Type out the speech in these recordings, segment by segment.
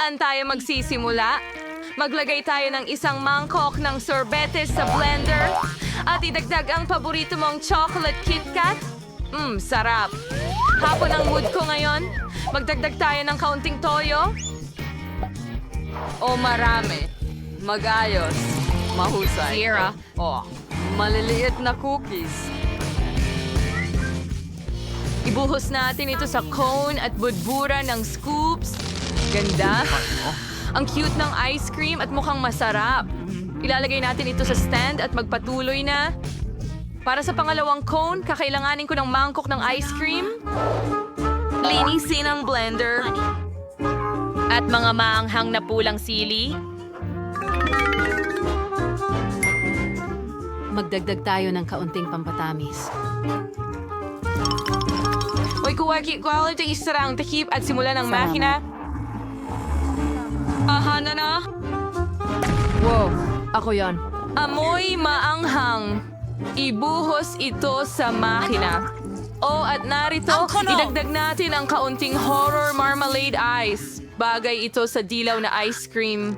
Saan tayo magsisimula? Maglagay tayo ng isang mangkok ng sorbetes sa blender at idagdag ang paborito mong chocolate KitKat. Sarap. Hapon ang mood ko ngayon. Magdagdag tayo ng kaunting toyo. O marami. Magayos. Mahusay. Sierra. Maliliit na cookies. Ibuhos natin ito sa cone at budbura ng scoops. Ganda. Ang cute ng ice cream at mukhang masarap. Ilalagay natin ito sa stand at magpatuloy na. Para sa pangalawang cone, kakailanganin ko ng mangkok ng ice cream. Linisin ang blender. At mga maanghang na pulang sili. Magdagdag tayo ng kaunting pampatamis. Uy, quality isarang takip at simulan ng makina. Aha na. Wow, ako yon. Amoy maanghang. Ibuhos ito sa makina. At narito, idagdag natin ang kaunting horror marmalade ice. Bagay ito sa dilaw na ice cream.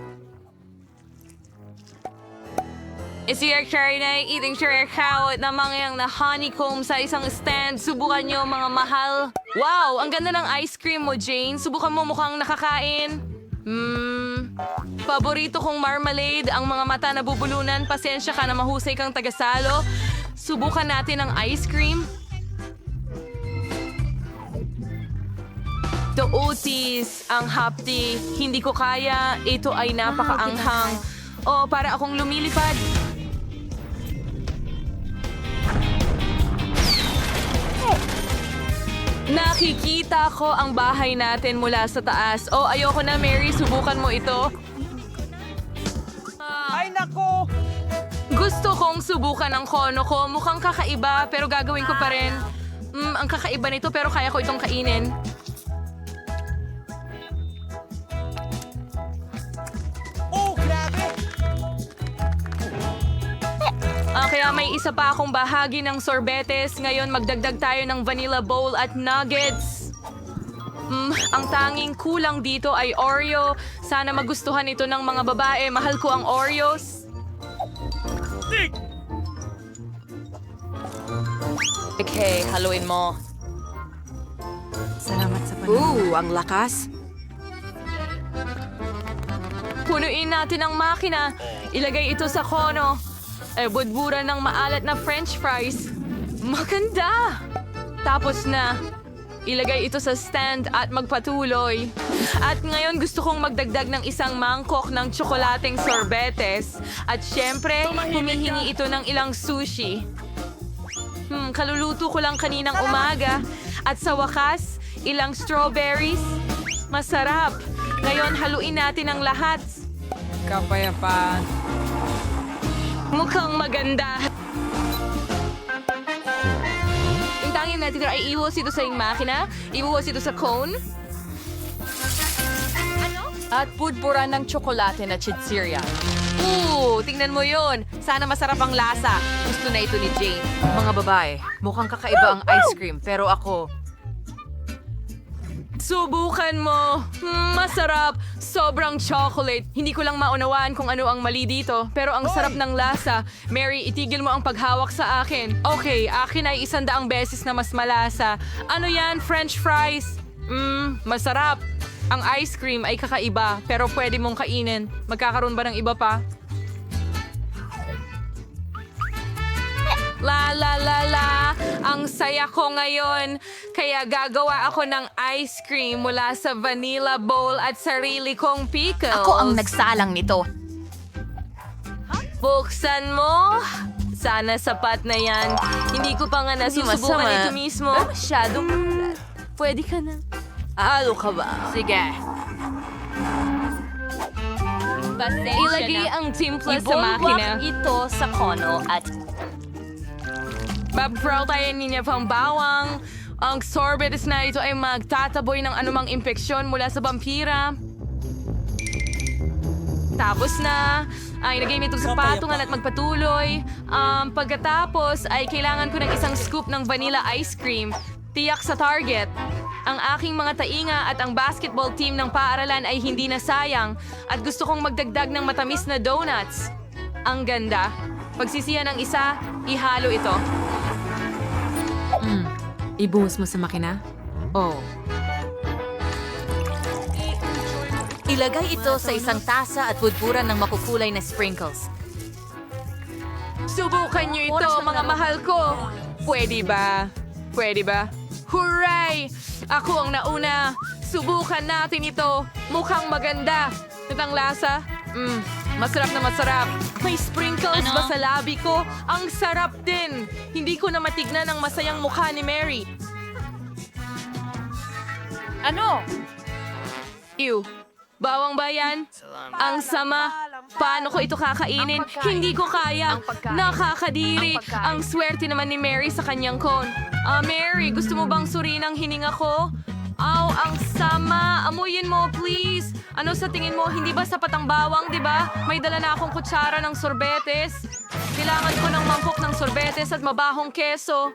Eating sure kawat na mangyang na honeycomb sa isang stand. Subukan nyo, mga mahal. Wow, ang ganda ng ice cream mo, Jane. Subukan mo, mukhang nakakain. Paborito kong marmalade. Ang mga mata na bubulunan. Pasensya ka na mahusay kang tagasalo. Subukan natin ang ice cream. The Otis, ang hapti. Hindi ko kaya. Ito ay napakaanghang. Para akong lumilipad. Nakikita ko ang bahay natin mula sa taas. Ayoko na, Mary. Subukan mo ito. Ay, nako! Gusto kong subukan ang kono ko. Mukhang kakaiba, pero gagawin ko pa rin. Ang kakaiba nito, pero kaya ko itong kainin. Grabe! Kaya may isa pa akong bahagi ng sorbetes. Ngayon, magdagdag tayo ng vanilla bowl at nuggets. Ang tanging kulang dito ay Oreo. Sana magustuhan ito ng mga babae. Mahal ko ang Oreos. Okay, haluin mo. Salamat sa panahon. Ang lakas. Punuin natin ang makina. Ilagay ito sa kono. Budbura ng maalat na french fries. Maganda! Tapos na. Ilagay ito sa stand at magpatuloy. At ngayon gusto kong magdagdag ng isang mangkok ng tsokolating sorbetes. At syempre, humihingi ito ng ilang sushi. Kaluluto ko lang kaninang umaga. At sa wakas, ilang strawberries. Masarap. Ngayon, haluin natin ang lahat. Kapayapaan. Mukhang maganda. Yung tanging natin ay iwas ito sa iyong makina, iwas ito sa cone. At pudpura ng tsokolate na chitsiria. Tingnan mo yon. Sana masarap ang lasa. Gusto na ito ni Jane. Mga babae, mukhang kakaiba ang ice cream, pero ako... Subukan mo. Masarap. Sobrang chocolate. Hindi ko lang maunawaan kung ano ang mali dito. Pero ang sarap ng lasa. Mary, itigil mo ang paghawak sa akin. Okay, akin ay 100 beses na mas malasa. Ano yan? French fries? Masarap. Ang ice cream ay kakaiba, pero pwede mong kainin. Magkakaroon ba ng iba pa? La. Ang saya ko ngayon. Kaya gagawa ako ng ice cream mula sa vanilla bowl at sarili kong pickles. Ako ang nagsalang nito. Buksan mo. Sana sapat na yan. Hindi ko pa nga nasusubukan masama. ito mismo. Masyadong... Pwede ka na. Ano ka ba? Sige. Ilagay ang timpla sa makina. Ito sa kono at Babrow tayo niya pang bawang. Ang sorbetes na ito ay magtataboy ng anumang impeksyon mula sa vampira. Tapos na, ay nagay nito sa patungan at magpatuloy. Pagkatapos ay kailangan ko ng isang scoop ng vanilla ice cream. Tiyak sa Target. Ang aking mga tainga at ang basketball team ng paaralan ay hindi na sayang at gusto kong magdagdag ng matamis na donuts. Ang ganda. Pagsisihan ng isa, ihalo ito. Ibuhos mo sa makina? Oh. Ilagay ito sa isang tasa at budburan ng makukulay na sprinkles. Subukan niyo ito, mga mahal ko. Pwede ba? Pwede ba? Hooray! Ako ang nauna. Subukan natin ito. Mukhang maganda. At ang lasa? Masarap na masarap. May sprinkles ba sa labi ko? Ang sarap din. Hindi ko na matignan ang masayang mukha ni Mary. Ano? Ew. Bawang bayan? Ang sama. Paano ko ito kakainin? Hindi ko kaya. Nakakadiri. Ang swerte naman ni Mary sa kanyang cone. Mary, gusto mo bang suriin ang hininga ko? Aw, ang sama. Amuyin mo, please. Ano sa tingin mo? Hindi ba sapat ang bawang, di ba? May dala na akong kutsara ng sorbetes. Kailangan ko ng mangkok ng sorbetes at mabahong keso.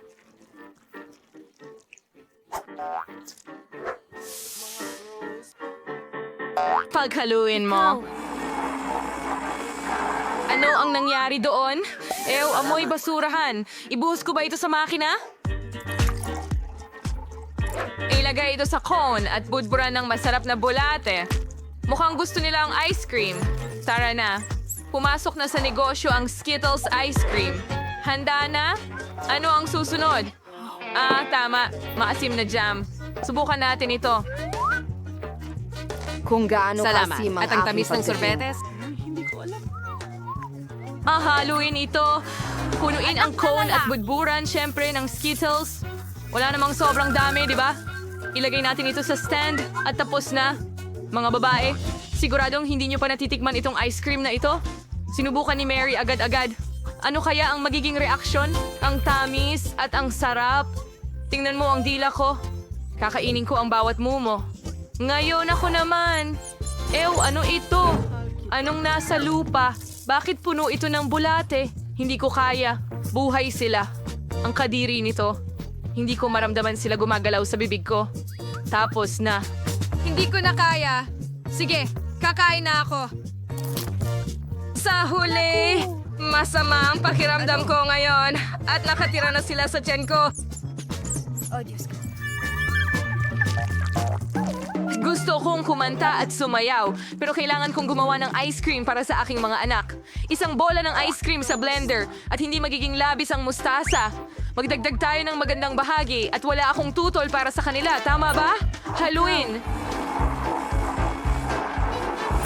Paghaluin mo. Ano ang nangyari doon? Amoy basurahan. Ibuhos ko ba ito sa makina? Ilagay ito sa cone at budburan ng masarap na bulate. Mukhang gusto nila ang ice cream. Tara na. Pumasok na sa negosyo ang Skittles ice cream. Handa na? Ano ang susunod? Tama. Maasim na jam. Subukan natin ito. Kung gaano Salamat. kasim At ang tamis ng aking pagtingin. sorbetes? Haluin ito. Punuin ang cone at budburan, syempre, ng Skittles. Wala namang sobrang dami, di ba? Ilagay natin ito sa stand at tapos na. Mga babae, siguradong hindi nyo pa natitikman itong ice cream na ito. Sinubukan ni Mary agad-agad. Ano kaya ang magiging reaksyon? Ang tamis at ang sarap. Tingnan mo ang dila ko. Kakainin ko ang bawat mumo. Ngayon ako naman. Ano ito? Anong nasa lupa? Bakit puno ito ng bulate? Hindi ko kaya. Buhay sila. Ang kadiri nito. Hindi ko maramdaman sila gumagalaw sa bibig ko. Tapos na. Hindi ko na kaya. Sige, kakain na ako. Sa huli, masama ang pakiramdam ko ngayon. At nakatira na sila sa tiyan ko. Gusto kong kumanta at sumayaw, pero kailangan kong gumawa ng ice cream para sa aking mga anak. Isang bola ng ice cream sa blender at hindi magiging labis ang mustasa. Magdagdag tayo ng magandang bahagi at wala akong tutol para sa kanila, tama ba? Haluin.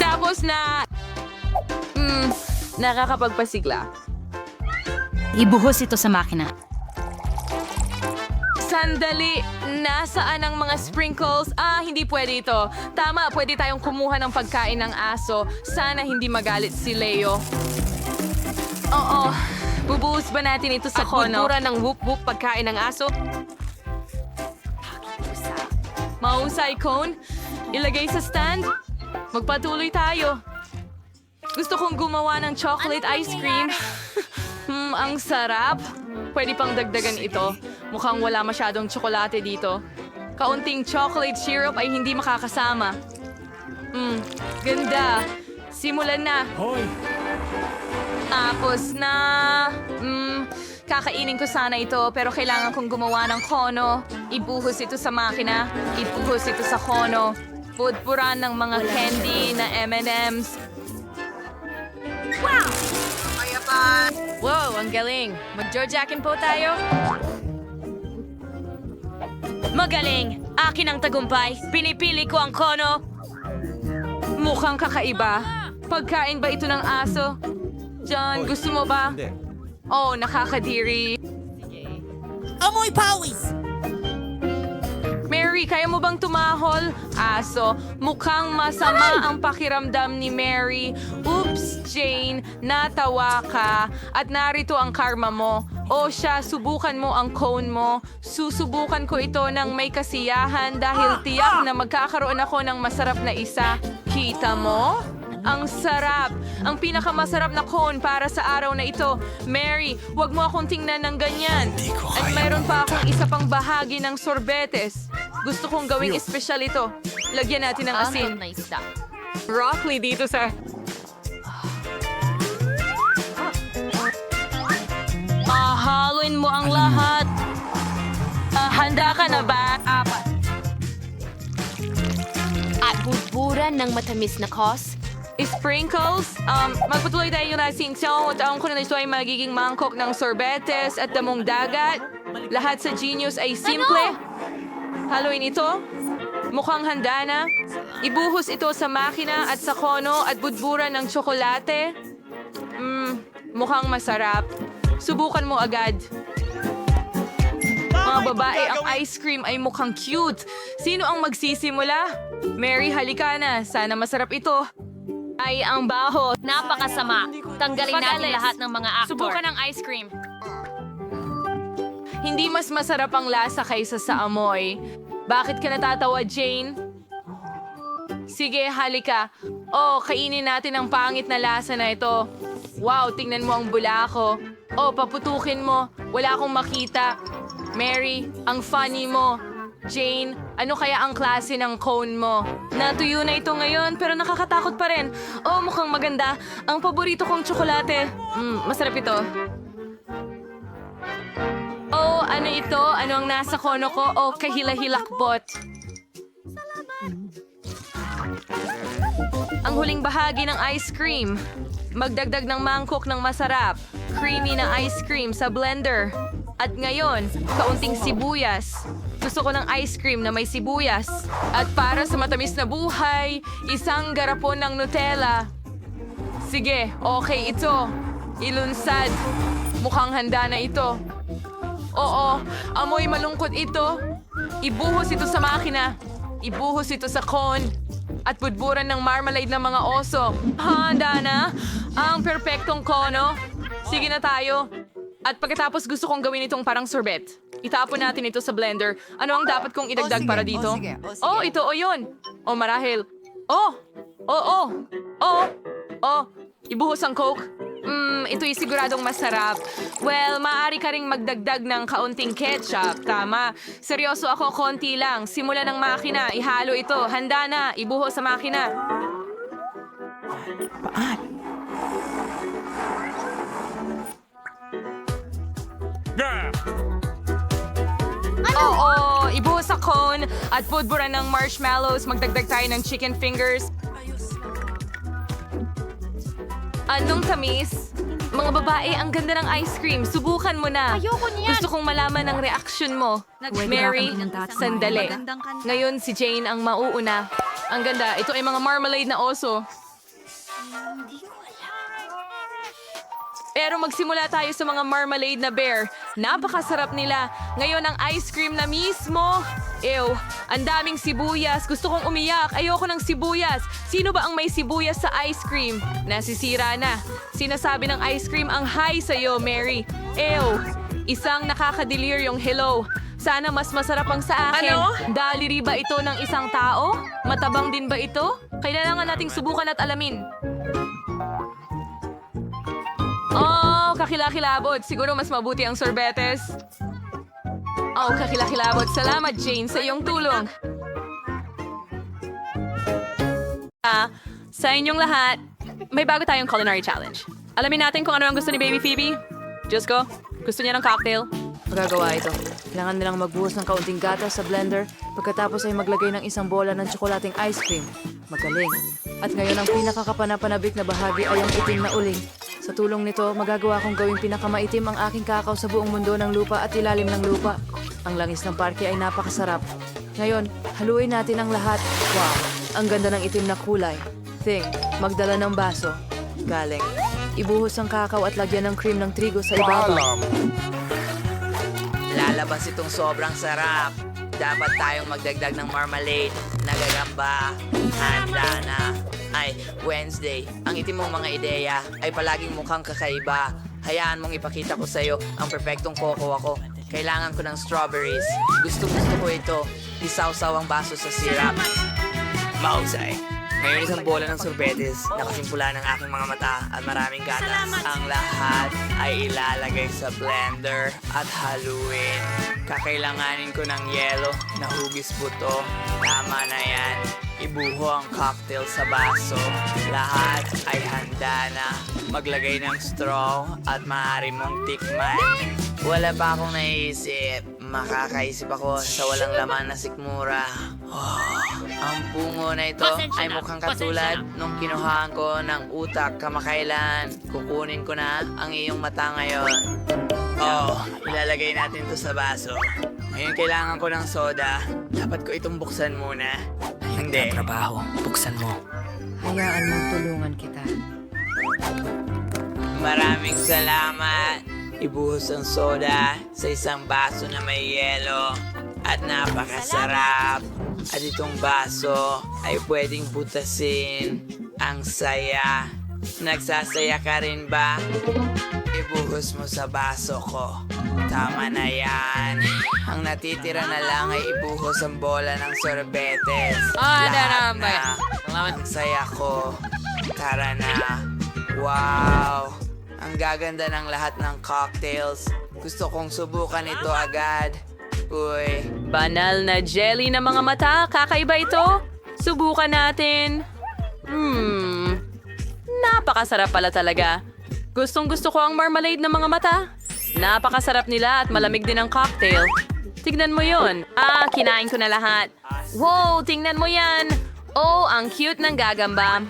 Tapos na... nakakapagpasigla. Ibuhos ito sa makina. Sandali! Nasaan ang mga sprinkles? Hindi pwede ito. Tama, pwede tayong kumuha ng pagkain ng aso. Sana hindi magalit si Leo. Oo. Bubuhos ba natin ito sa kono? Budburan ng whoop-whoop pagkain ng aso? Mahusay, Cone. Ilagay sa stand. Magpatuloy tayo. Gusto kong gumawa ng chocolate ice cream. Ang sarap. Pwede pang dagdagan ito. Mukhang wala masyadong tsokolate dito. Kaunting chocolate syrup ay hindi makakasama. Ganda. Simulan na. Tapos na... kakainin ko sana ito pero kailangan kong gumawa ng kono. Ibuhos ito sa makina. Ibuhos ito sa kono. Budburan ng mga candy na M&M's. Wow, ang galing. Mag-Georgiakin po tayo. Magaling! Akin ang tagumpay. Pinipili ko ang kono. Mukhang kakaiba. Pagkain ba ito ng aso? John, gusto mo ba? Oh, nakakadiri. Amoy pawis! Mary, kaya mo bang tumahol? Aso, mukhang masama ang pakiramdam ni Mary. Oops, Jane, natawa ka. At narito ang karma mo. O siya, subukan mo ang cone mo. Susubukan ko ito ng may kasiyahan dahil tiyak na magkakaroon ako ng masarap na isa. Kita mo? Ang sarap! Ang pinakamasarap na cone para sa araw na ito. Mary, wag mo akong tingnan ng ganyan. At mayroon pa akong isa pang bahagi ng sorbetes. Gusto kong gawing espesyal ito. Lagyan natin ng asin. Na isda. Broccoli dito sa... Haluin mo ang lahat. Handa ka na ba? At budburan ng matamis na kos. Sprinkles. Magpatuloy tayo ng asin. So, taong ko na ito ay magiging mangkok ng sorbetes at damong dagat. Lahat sa Genius ay simple. Haluin ito. Mukhang handa na. Ibuhos ito sa makina at sa kono at budburan ng tsokolate. Mukhang masarap. Subukan mo agad. Mga babae, ang ice cream ay mukhang cute. Sino ang magsisimula? Mary, halika na. Sana masarap ito. Ay, ang baho. Napakasama. Tanggalin natin lahat ng mga aktor. Subukan ang ice cream. Hindi mas masarap ang lasa kaysa sa amoy. Bakit ka natatawa, Jane? Sige, halika. Oh, kainin natin ang pangit na lasa na ito. Wow, tingnan mo ang bula ko. Oh, paputukin mo. Wala akong makita. Mary, ang funny mo. Jane, ano kaya ang klase ng cone mo? Natuyo na ito ngayon pero nakakatakot pa rin. Oh, mukhang maganda. Ang paborito kong tsokolate. Masarap ito. Oh, ano ito? Ano ang nasa kono ko? Oh, kahila-hilakbot. Ang huling bahagi ng ice cream. Magdagdag ng mangkok ng masarap. Creamy na ice cream sa blender. At ngayon, kaunting sibuyas. Gusto ko ng ice cream na may sibuyas. At para sa matamis na buhay, isang garapon ng Nutella. Sige, okay ito. Ilunsad. Mukhang handa na ito. Oo, amoy malungkot ito. Ibuhos ito sa makina. Ibuhos ito sa cone. At budburan ng marmalade ng mga oso. Handa na? Ang perpektong kono. Sige na tayo. At pagkatapos gusto kong gawin itong parang sorbet. Itapon natin ito sa blender. Ano ang dapat kong idagdag para dito? Oh, ito o yun. O marahil. Ibuhos ang Coke. Ito'y siguradong masarap. Well, maaari ka ring magdagdag ng kaunting ketchup. Tama. Seryoso ako, konti lang. Simula ng makina, ihalo ito. Handa na, ibuhos sa makina. Oo, ibuhos sa cone at budburan ng marshmallows. Magdagdag tayo ng chicken fingers. Anong tamis? Mga babae, ang ganda ng ice cream. Subukan mo na. Ayoko niyan. Gusto kong malaman ang reaksyon mo. Mary, sandali. Ngayon si Jane ang mauuna. Ang ganda. Ito ay mga marmalade na oso. Pero magsimula tayo sa mga marmalade na bear. Napakasarap nila. Ngayon ang ice cream na mismo. Ew, ang daming sibuyas. Gusto kong umiyak. Ayoko ng sibuyas. Sino ba ang may sibuyas sa ice cream? Nasisira na. Sinasabi ng ice cream ang hi sa'yo, Mary. Ew, isang nakakadeliryong hello. Sana mas masarap ang sa akin. Ano? Daliri ba ito ng isang tao? Matabang din ba ito? Kailangan nating subukan at alamin. Oh, kakilakilabot. Siguro mas mabuti ang sorbetes. Oh, kakilakilabot. Salamat, Jane, sa iyong tulong. Sa inyong lahat, may bago tayong culinary challenge. Alamin natin kung ano ang gusto ni Baby Phoebe. Diyos ko, gusto niya ng cocktail. Magagawa ito. Kailangan nilang magbuhos ng kaunting gatas sa blender, pagkatapos ay maglagay ng isang bola ng tsokolating ice cream. Magaling. At ngayon ang pinakakapanapanabik na bahagi ay ang itim na uling. Sa tulong nito, magagawa kong gawing pinakamaitim ang aking kakao sa buong mundo ng lupa at ilalim ng lupa. Ang langis ng parke ay napakasarap. Ngayon, haluin natin ang lahat. Wow, ang ganda ng itim na kulay. Thing, magdala ng baso. Galing. Ibuhos ang kakao at lagyan ng cream ng trigo sa ibabaw. Lalabas itong sobrang sarap. Dapat tayong magdagdag ng marmalade. Nagagamba. Handa na. Ay, Wednesday. Ang itim mong mga ideya ay palaging mukhang kakaiba. Hayaan mong ipakita ko sa'yo ang perfectong coco ako. Kailangan ko ng strawberries. Gusto ko ito. Isawsaw ang baso sa syrup. Mahusay. Ngayon isang bola ng sorbetes, nakasimpula ng aking mga mata at maraming gatas. Ang lahat ay ilalagay sa blender at haluin. Kakailanganin ko ng yelo na hugis buto. Tama na yan. Ibuho ang cocktail sa baso. Lahat ay handa na. Maglagay ng straw at maaari mong tikman. Wala pa akong naiisip. Makakaisip ako sa walang laman na sikmura. Oh, ang bungo na ito ay mukhang katulad nung kinuhaan ko ng utak kamakailan. Kukunin ko na ang iyong mata ngayon. Oh, ilalagay natin to sa baso. Ngayon kailangan ko ng soda. Dapat ko itong buksan muna. Hindi. Trabaho. Buksan mo. Hayaan mong tulungan kita. Maraming salamat. Ibuhos ang soda sa isang baso na may yelo. At napakasarap. At itong baso ay pwedeng butasin. Ang saya. Nagsasaya ka rin ba? Ibuhos mo sa baso ko. Tama na yan. Ang natitira na lang ay ibuhos ang bola ng sorbetes. Lahat na. Ang saya ko. Tara na. Wow! Ang gaganda ng lahat ng cocktails. Gusto kong subukan ito agad. Uy, Banal na jelly na mga mata. Kakaiba ito. Subukan natin. Napakasarap pala talaga. Gustong gusto ko ang marmalade ng mga mata. Napakasarap nila at malamig din ang cocktail. Tignan mo yon. Kinain ko na lahat. Wow, tingnan mo yan. Oh, ang cute ng gagamba.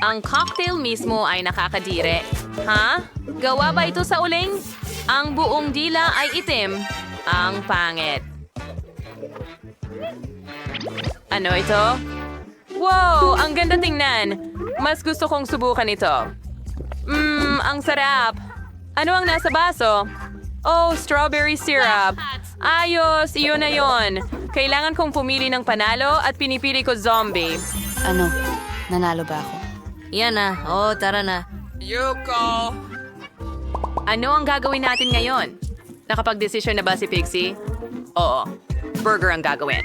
Ang cocktail mismo ay nakakadire. Ha? Gawa ba ito sa uling? Ang buong dila ay itim. Ang pangit. Ano ito? Wow, ang ganda tingnan. Mas gusto kong subukan ito. Ang sarap. Ano ang nasa baso? Oh, strawberry syrup. Ayos, iyon na yon. Kailangan kong pumili ng panalo at pinipili ko zombie. Ano? Nanalo ba ako? Yan na. Oh, tara na. Yuko! Ano ang gagawin natin ngayon? Nakapag-desisyon na ba si Pixie? Oo, burger ang gagawin.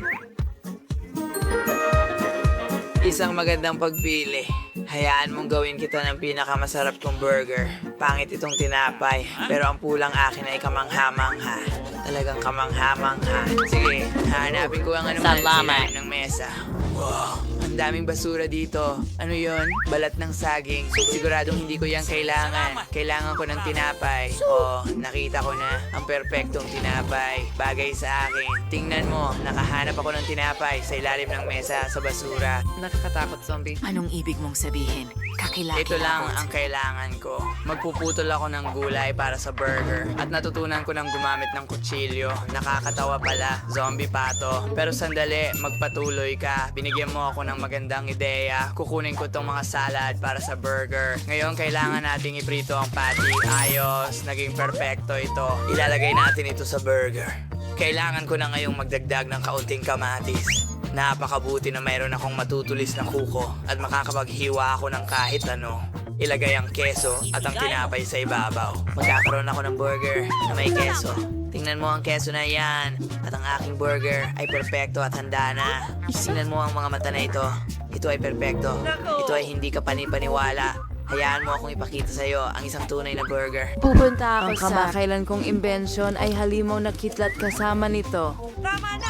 Isang magandang pagpili. Hayaan mong gawin kita ng pinakamasarap kong burger. Pangit itong tinapay, pero ang pulang akin ay kamangha-mangha. Talagang kamangha-mangha. Sige, hanapin ko ang anong Salamat. ng mesa. Wow, ang daming basura dito. Ano yon? Balat ng saging. Siguradong hindi ko yan kailangan. Kailangan ko ng tinapay. Oh, nakita ko na ang perpektong tinapay. Bagay sa akin. Tingnan mo, nakahanap ako ng tinapay sa ilalim ng mesa sa basura. Nakakatakot, zombie. Anong ibig mong sabihin? Kakilaki Ito lang ang kailangan ko. Magpuputol ako ng gulay para sa burger. At natutunan ko ng gumamit ng kutsilyo. Nakakatawa pala, zombie pato. Pero sandali, magpatuloy ka. Binigyan mo ako ng magandang ideya. Kukunin ko tong mga salad para sa burger. Ngayon, kailangan nating iprito ang patty. Ayos, naging perfecto ito. Ilalagay natin ito sa burger. Kailangan ko na ngayong magdagdag ng kaunting kamatis. Napakabuti na mayroon akong matutulis na kuko at makakapaghiwa ako ng kahit ano. Ilagay ang keso at ang tinapay sa ibabaw. Magkakaroon ako ng burger na may keso. Tingnan mo ang keso na yan. At ang aking burger ay perpekto at handa na. Tingnan mo ang mga mata na ito. Ito ay perpekto. Ito ay hindi ka panipaniwala. Hayaan mo akong ipakita sa'yo ang isang tunay na burger. Pupunta ako sa... Ang kamakailan kong imbensyon ay halimaw na kitlat kasama nito.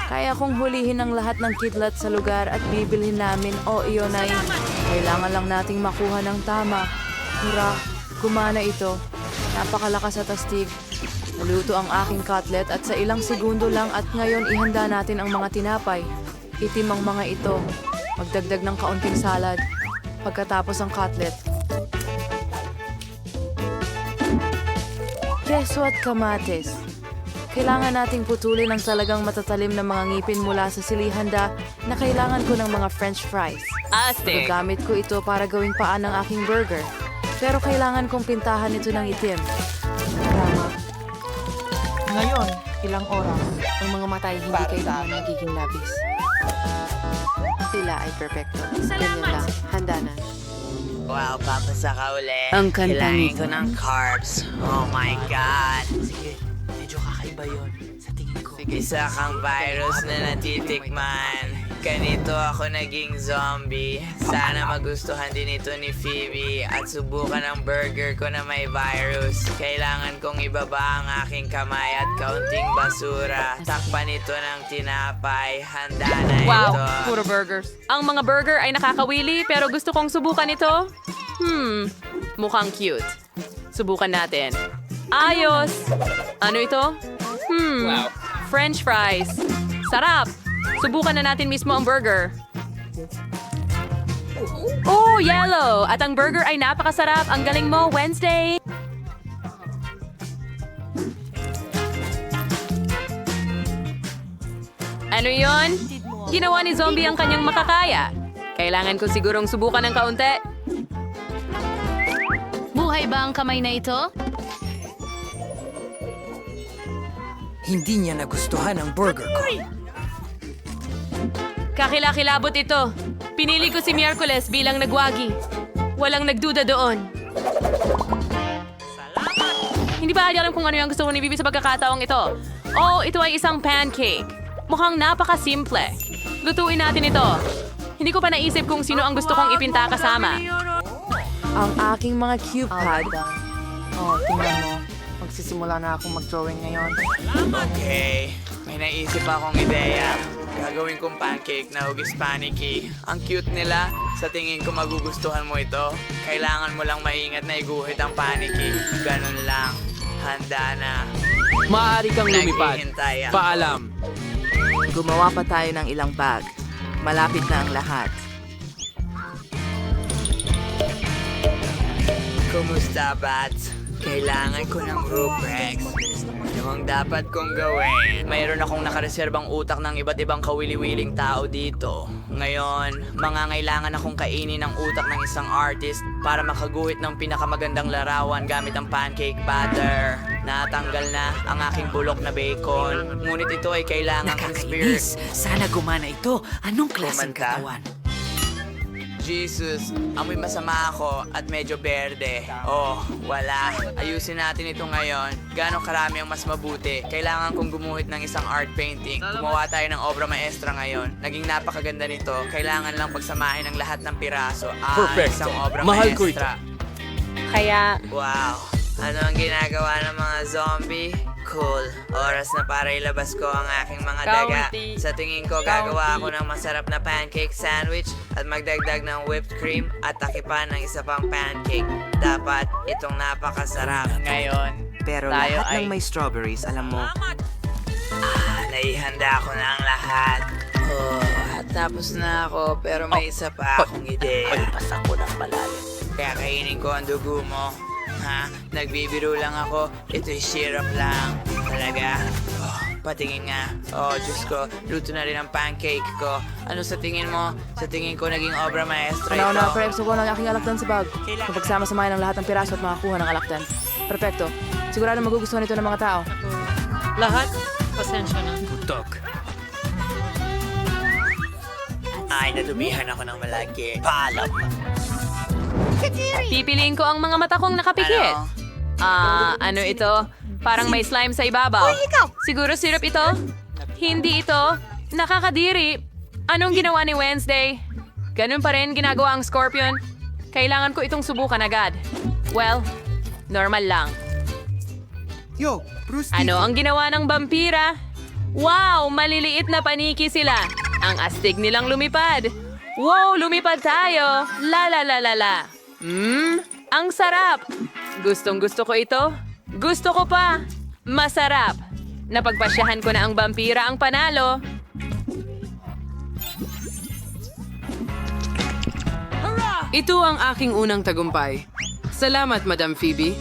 Kaya kong hulihin ang lahat ng kitlat sa lugar at bibilhin namin o iyon ay kailangan lang nating makuha ng tama. Hurra, gumana ito. Napakalakas at astig. Naluto ang aking cutlet at sa ilang segundo lang at ngayon ihanda natin ang mga tinapay. Itim ang mga ito. Magdagdag ng kaunting salad. Pagkatapos ang cutlet. Keso at kamatis. Kailangan nating putulin ang talagang matatalim na mga ngipin mula sa silihanda na kailangan ko ng mga french fries. Astig! Gagamit ko ito para gawing paan ng aking burger. Pero kailangan kong pintahan ito ng itim. Tama. Ngayon, ilang oras? Ang mga matay hindi kailangan nagiging labis. Sila ay perfecto. Ganyan lang. Handa na. Wow, papasa ka uli. Ang kanta Kailangan nito. ko ng carbs. Oh my God. Sige, medyo kakaiba yun. Sa tingin ko. Isa kang virus na natitikman. Ganito ako naging zombie. Sana magustuhan din ito ni Phoebe at subukan ang burger ko na may virus. Kailangan kong ibaba ang aking kamay at kaunting basura. Takpan ito ng tinapay. Handa na Wow, ito. puro burgers. Ang mga burger ay nakakawili pero gusto kong subukan ito. Mukhang cute. Subukan natin. Ayos! Ano ito? French fries. Sarap! Subukan na natin mismo ang burger. Oh, yellow! At ang burger ay napakasarap. Ang galing mo, Wednesday! Ano yon? Ginawa ni Zombie ang kanyang makakaya. Kailangan ko sigurong subukan ng kaunti. Buhay ba ang kamay na ito? Hindi niya nagustuhan ang burger ko. Kakilakilabot ito. Pinili ko si Miyerkules bilang nagwagi. Walang nagduda doon. Hindi ba alam kung ano yung gusto ko ni Bibi sa pagkakataong ito? Oh, ito ay isang pancake. Mukhang napakasimple. Lutuin natin ito. Hindi ko pa naisip kung sino ang gusto kong ipinta kasama. Ang aking mga cube pad. Oh, tingnan mo. Magsisimula na akong mag-drawing ngayon. Okay, may naisip akong ideya. Gagawin kong pancake na hugis panicky. Ang cute nila. Sa tingin ko magugustuhan mo ito. Kailangan mo lang maingat na iguhit ang panicky. Ganun lang. Handa na. Maaari kang lumipad. Naghihintay ako. Paalam. Gumawa pa tayo ng ilang bag. Malapit na ang lahat. Kumusta, Bats? Kailangan ko ng rubrics. Ano ang dapat kong gawin? Mayroon akong nakareserbang utak ng iba't ibang kawili-wiling tao dito. Ngayon, mangangailangan akong kainin ang utak ng isang artist para makaguhit ng pinakamagandang larawan gamit ang pancake batter. Natanggal na ang aking bulok na bacon. Ngunit ito ay kailangan Nakakainis. Sana gumana ito. Anong klaseng Kumanta. katawan? Jesus, amoy masama ako at medyo berde. Oh, wala. Ayusin natin ito ngayon. Gaano karami ang mas mabuti? Kailangan kong gumuhit ng isang art painting. Gumawa tayo ng obra maestra ngayon. Naging napakaganda nito. Kailangan lang pagsamahin ang lahat ng piraso. Perfecto. Isang obra Mahal ko maestra. Kaya, Wow. Ano ang ginagawa ng mga zombie? Cool. Oras na para ilabas ko ang aking mga daga. County. Sa tingin ko, gagawa ako ng masarap na pancake sandwich at magdagdag ng whipped cream at takipan ng isa pang pancake. Dapat itong napakasarap. Ngayon, Pero tayo lahat ay... ng may strawberries, alam mo, Naihanda ko na ang lahat. Oh, tapos na ako, pero may isa pa akong ideya. Palpas ako ng malalim. Kaya kainin ko ang dugo mo. Ha? Nagbibiro lang ako. Ito'y syrup lang. Talaga? Oh, patingin nga. Oh, Diyos ko. Luto na rin ang pancake ko. Ano sa tingin mo? Sa tingin ko naging obra maestra ito. Una-una, prepso ko ng aking alakdan sa bag. Kung pagsama-samahin ang lahat ng piraso at makakuha ng alakdan. Perfecto. Sigurado magugustuhan ito ng mga tao. Lahat? Pasensya na. Putok. Ay, nadumihan ako ng malaki. Paalam. pipiliin ko ang mga mata kong nakapikit. Ano ito? Parang may slime sa ibabaw. Siguro syrup ito? Hindi ito. Nakakadiri. Anong ginawa ni Wednesday? Ganun pa rin ginagawa ang Scorpion. Kailangan ko itong subukan agad. Well, normal lang. Ano ang ginawa ng vampira? Wow, maliliit na paniki sila. Ang astig nilang lumipad. Wow, lumipad tayo. La la la la la. Ang sarap. Gustong-gusto ko ito. Gusto ko pa. Masarap. Napagpasyahan ko na ang vampira ang panalo. Ito ang aking unang tagumpay. Salamat, Madam Phoebe.